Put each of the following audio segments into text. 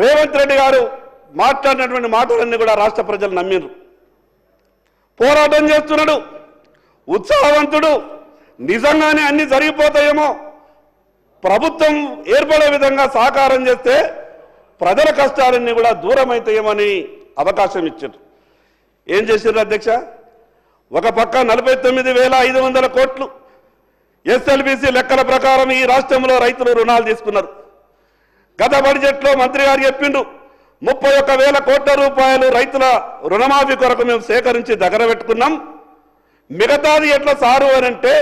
రేవంత్ రెడ్డి గారు మాట్లాడినటువంటి మాటలన్నీ కూడా రాష్ట్ర ప్రజలు నమ్మిండ్రు. పోరాటం చేస్తున్నాడు, ఉత్సాహవంతుడు. నిజంగానే అన్ని జరిగిపోతాయేమో, ప్రభుత్వం ఏర్పడే విధంగా సహకారం చేస్తే ప్రజల కష్టాలన్నీ కూడా దూరం అవుతాయేమని అవకాశం ఇచ్చారు. ఏం చేశారు అధ్యక్ష? ఒక పక్క 49,500 కోట్లు ఎస్ఎల్బిసి లెక్కల ప్రకారం ఈ రాష్ట్రంలో రైతులు రుణాలు తీసుకున్నారు. గత బడ్జెట్లో మంత్రి గారు చెప్పిండు 31,000 కోట్ల రూపాయలు రైతుల రుణమాఫీ కొరకు మేము సేకరించి దగ్గర పెట్టుకున్నాం. మిగతాది ఎట్లా సారు అని అంటే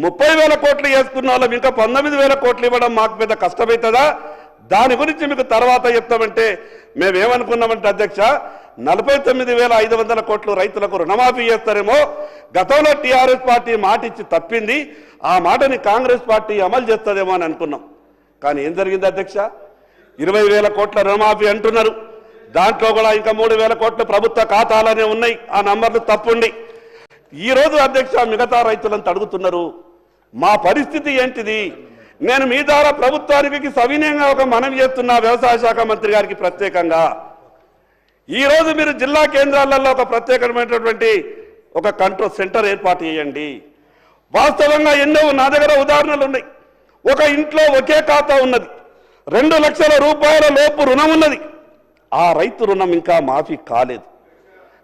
30,000 కోట్లు వేసుకున్న వాళ్ళం ఇంకా 19,000 కోట్లు ఇవ్వడం మాకు పెద్ద కష్టమవుతుందా, దాని గురించి మీకు తర్వాత చెప్తామంటే మేమేమనుకున్నామంటే అధ్యక్ష 49,500 కోట్లు రైతులకు రుణమాఫీ చేస్తారేమో, గతంలో టీఆర్ఎస్ పార్టీ మాట ఇచ్చి తప్పింది, ఆ మాటని కాంగ్రెస్ పార్టీ అమలు చేస్తుందేమో అని అనుకున్నాం. కానీ ఏం జరిగింది అధ్యక్ష? 20,000 కోట్ల రుణమాఫీ అంటున్నారు, దాంట్లో కూడా ఇంకా 3,000 కోట్లు ప్రభుత్వ ఖాతాలోనే ఉన్నాయి, ఆ నంబర్లు తప్పుండి. ఈరోజు అధ్యక్ష మిగతా రైతులను అడుగుతున్నారు, మా పరిస్థితి ఏంటిది? నేను మీ ద్వారా ప్రభుత్వానికి సవినయంగా ఒక మనవి చేస్తున్నా, వ్యవసాయ శాఖ మంత్రి గారికి ప్రత్యేకంగా. ఈరోజు మీరు జిల్లా కేంద్రాలలో ఒక ప్రత్యేకమైనటువంటి ఒక కంట్రోల్ సెంటర్ ఏర్పాటు చేయండి. వాస్తవంగా ఎన్నో నా దగ్గర ఉదాహరణలు ఉన్నాయి. ఒక ఇంట్లో ఒకే ఖాతా ఉన్నది, 2 లక్షల రూపాయల లోపు రుణం ఉన్నది, ఆ రైతు రుణం ఇంకా మాఫీ కాలేదు.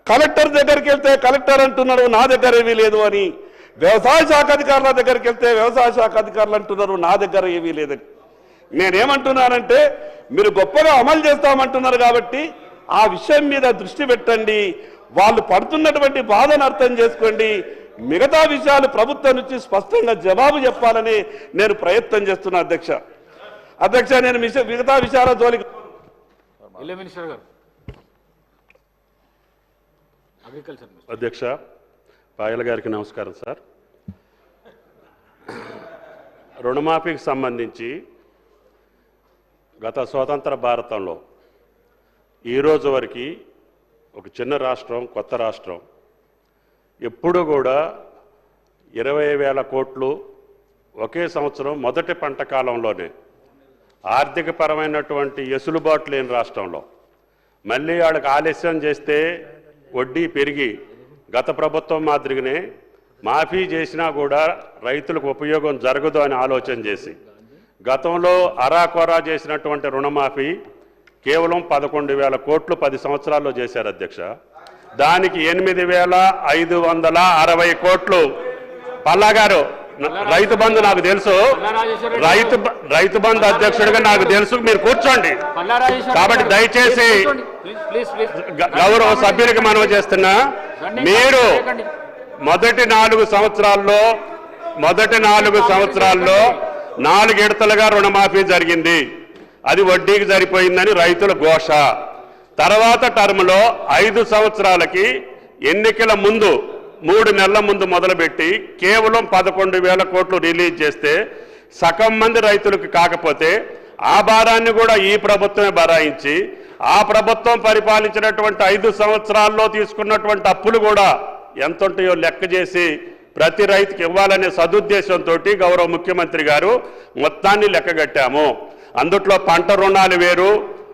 కలెక్టర్ దగ్గరికి వెళ్తే కలెక్టర్ అంటున్నాడు నా దగ్గర ఏమీ లేదు అని, వ్యవసాయ శాఖ అధికారుల దగ్గరికి వెళ్తే వ్యవసాయ శాఖ అధికారులు అంటున్నారు నా దగ్గర ఏమీ లేదని. నేనేమంటున్నానంటే మీరు గొప్పగా అమలు చేస్తామంటున్నారు కాబట్టి ఆ విషయం మీద దృష్టి పెట్టండి, వాళ్ళు పడుతున్నటువంటి బాధను అర్థం చేసుకోండి, మిగతా విషయాలు ప్రభుత్వం నుంచి స్పష్టంగా జవాబు చెప్పాలని నేను ప్రయత్నం చేస్తున్నా అధ్యక్ష. నేను మిగతా విషయాల జోలికి అధ్యక్ష పాయల గారికి నమస్కారం సార్. రుణమాఫీకి సంబంధించి గత స్వతంత్ర భారతంలో ఈరోజు వరకు ఒక చిన్న రాష్ట్రం, కొత్త రాష్ట్రం ఎప్పుడు కూడా 20,000 కోట్లు ఒకే సంవత్సరం మొదటి పంట కాలంలోనే ఆర్థికపరమైనటువంటి ఎసులుబాటు లేని రాష్ట్రంలో మళ్ళీ వాళ్ళకి ఆలస్యం చేస్తే వడ్డీ పెరిగి గత ప్రభుత్వం మాదిరిగానే మాఫీ చేసినా కూడా రైతులకు ఉపయోగం జరగదు అని ఆలోచన చేసి గతంలో అరాకొరా చేసినటువంటి రుణమాఫీ కేవలం 11,000 కోట్లు 10 సంవత్సరాల్లో చేశారు అధ్యక్ష. దానికి 8,560 కోట్లు పల్లా గారు రైతు బంధు నాకు తెలుసు, రైతు బంధు అధ్యక్షుడిగా నాకు తెలుసు, మీరు కూర్చోండి. కాబట్టి దయచేసి గౌరవ సభ్యులకి మనవి చేస్తున్నా, మీరు మొదటి 4 సంవత్సరాల్లో 4 విడతలుగా రుణమాఫీ జరిగింది, అది వడ్డీకి సరిపోయిందని రైతుల ఘోష. తర్వాత టర్మ్లో 5 సంవత్సరాలకి ఎన్నికల ముందు 3 నెలల ముందు మొదలుపెట్టి కేవలం 11,000 కోట్లు రిలీజ్ చేస్తే సగం మంది రైతులకు కాకపోతే ఆ భారాన్ని కూడా ఈ ప్రభుత్వమే భరాయించి ఆ ప్రభుత్వం పరిపాలించినటువంటి 5 సంవత్సరాల్లో తీసుకున్నటువంటి అప్పులు కూడా ఎంత ఉంటాయో లెక్క చేసి ప్రతి రైతుకి ఇవ్వాలనే సదుద్దేశంతో గౌరవ ముఖ్యమంత్రి గారు మొత్తాన్ని లెక్కగట్టాము. అందుట్లో పంట రుణాలు వేరు,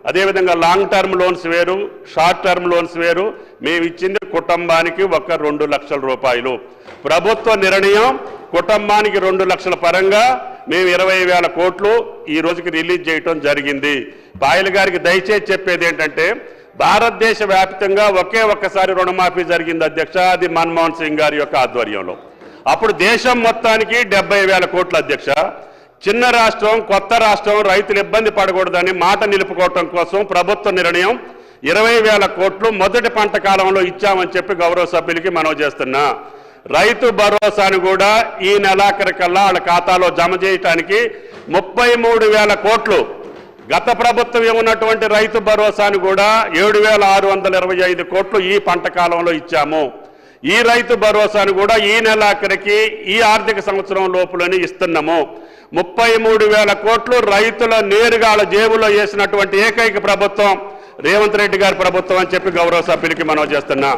అదేవిధంగా లాంగ్ టర్మ్ లోన్స్ వేరు, షార్ట్ టర్మ్ లోన్స్ వేరు. మేము ఇచ్చింది కుటుంబానికి ఒక 2 లక్షల రూపాయలు. ప్రభుత్వ నిర్ణయం కుటుంబానికి 2 లక్షల పరంగా మేము 20,000 కోట్లు ఈ రోజుకి రిలీజ్ చేయటం జరిగింది. పాయల్ గారికి దయచేసి చెప్పేది ఏంటంటే భారతదేశ వ్యాప్తంగా ఒక్కసారి రుణమాఫీ జరిగింది అధ్యక్ష, అది మన్మోహన్ సింగ్ గారి యొక్క ఆధ్వర్యంలో. అప్పుడు దేశం మొత్తానికి 70,000 కోట్లు అధ్యక్ష. చిన్న రాష్ట్రం, కొత్త రాష్ట్రం, రైతులు ఇబ్బంది పడకూడదని మాట నిలుపుకోవటం కోసం ప్రభుత్వ నిర్ణయం 20,000 కోట్లు మొదటి పంట కాలంలో ఇచ్చామని చెప్పి గౌరవ సభ్యులకి మనవి చేస్తున్నా. రైతు భరోసాను కూడా ఈ నెలాఖరికల్లా వాళ్ళ ఖాతాలో జమ చేయటానికి 33,000 కోట్లు, గత ప్రభుత్వం ఏమున్నటువంటి రైతు భరోసాను కూడా 7,625 కోట్లు ఈ పంట కాలంలో ఇచ్చాము. ఈ రైతు భరోసాను కూడా ఈ నెలాఖరికి ఈ ఆర్థిక సంవత్సరం లోపులని ఇస్తున్నాము. 33,000 కోట్లు రైతుల నేరుగా జేబులో వేసినటువంటి ఏకైక ప్రభుత్వం రేవంత్ రెడ్డి గారి ప్రభుత్వం అని చెప్పి గౌరవ సభ్యులకి మనవి చేస్తున్నా.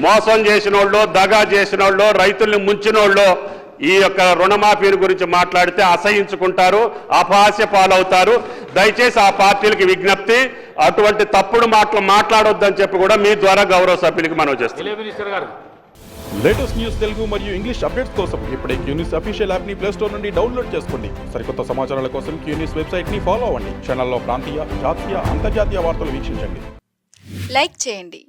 మోసం చేసిన వాళ్ళు, దగా చేసిన వాళ్ళు, రైతుల్ని ముంచిన వాళ్ళు ఈ యొక్క రుణమాఫీ గురించి మాట్లాడితే అసహించుకుంటారు, అపహాస్య పాలవుతారు. దయచేసి ఆ పార్టీలకు విజ్ఞప్తి, అటువంటి తప్పుడు మాటలు మాట్లాడొద్దని చెప్పి కూడా మీ ద్వారా గౌరవ సభ్యులకి మనవి చేస్తాం. లేటెస్ట్ న్యూస్ తెలుగు మరియు ఇంగ్లీష్ అప్డేట్స్ కోసం ఇప్పుడే క్యూన్యూస్ అఫీషియల్ యాప్ ని ప్లే స్టోర్ నుండి డౌన్లోడ్ చేసుకోండి. సరికొత్త సమాచారాల కోసం క్యూన్యూస్ వెబ్సైట్ ని ఫాలో అవ్వండి. ఛానల్లో ప్రాంతీయ, జాతీయ, అంతర్జాతీయ వార్తలు వీక్షించండి. లైక్ చేయండి,